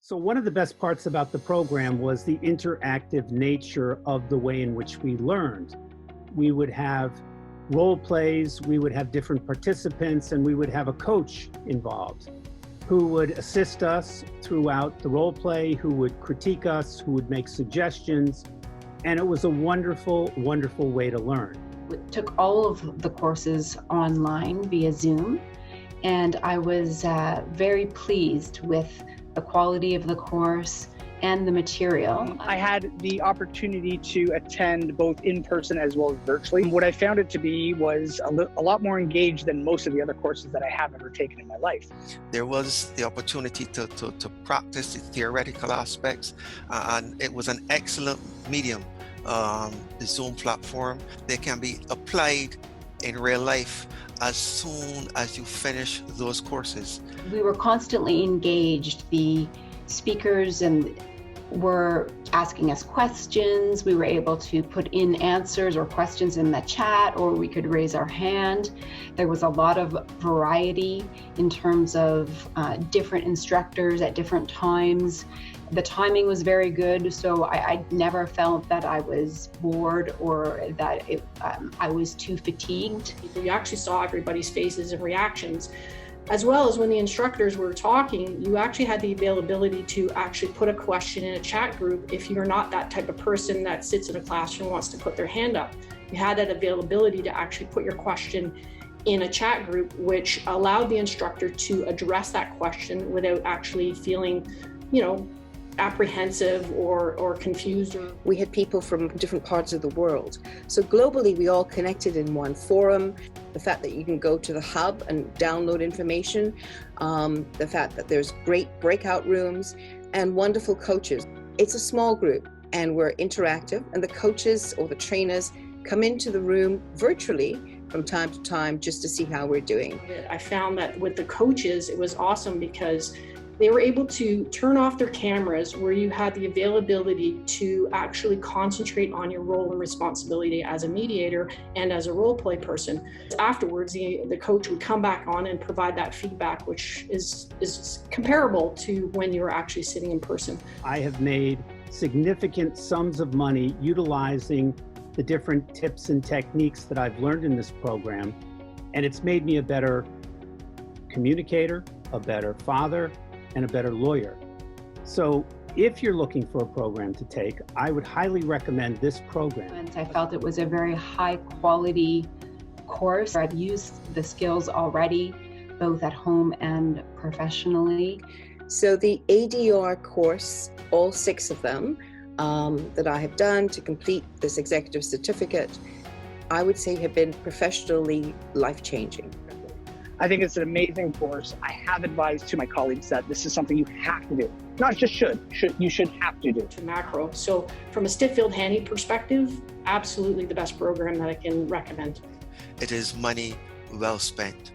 So one of the best parts about the program was the interactive nature of the way in which we learned. We would have role plays, we would have different participants, and we would have a coach involved who would assist us throughout the role play, who would critique us, who would make suggestions. And it was a wonderful, wonderful way to learn. We took all of the courses online via Zoom, and I was very pleased with the quality of the course and the material. I had the opportunity to attend both in person as well as virtually. What I found it to be was a lot more engaged than most of the other courses that I have ever taken in my life. There was the opportunity to practice the theoretical aspects, and it was an excellent medium. The Zoom platform, they can be applied in real life as soon as you finish those courses. We were constantly engaged. The speakers were asking us questions. We were able to put in answers or questions in the chat, or we could raise our hand. There was a lot of variety in terms of different instructors at different times. The timing was very good, so I never felt that I was bored or that I was too fatigued. You actually saw everybody's faces and reactions. As well as when the instructors were talking, you actually had the availability to actually put a question in a chat group if you're not that type of person that sits in a classroom and wants to put their hand up. You had that availability to actually put your question in a chat group, which allowed the instructor to address that question without actually feeling, apprehensive or confused. We had people from different parts of the world. So globally, we all connected in one forum. The fact that you can go to the hub and download information, the fact that there's great breakout rooms and wonderful coaches. It's a small group and we're interactive, and the coaches or the trainers come into the room virtually from time to time just to see how we're doing. I found that with the coaches, it was awesome because they were able to turn off their cameras where you had the availability to actually concentrate on your role and responsibility as a mediator and as a role play person. Afterwards, the coach would come back on and provide that feedback, which is comparable to when you're actually sitting in person. I have made significant sums of money utilizing the different tips and techniques that I've learned in this program, and it's made me a better communicator, a better father, and a better lawyer. So if you're looking for a program to take, I would highly recommend this program. I felt it was a very high quality course. I've used the skills already, both at home and professionally. So the ADR course, all 6 of them that I have done to complete this executive certificate, I would say have been professionally life-changing. I think it's an amazing course. I have advised to my colleagues that this is something you have to do. Not just you should have to do. To macro. So from a Stitt Feld Handy perspective, absolutely the best program that I can recommend. It is money well spent.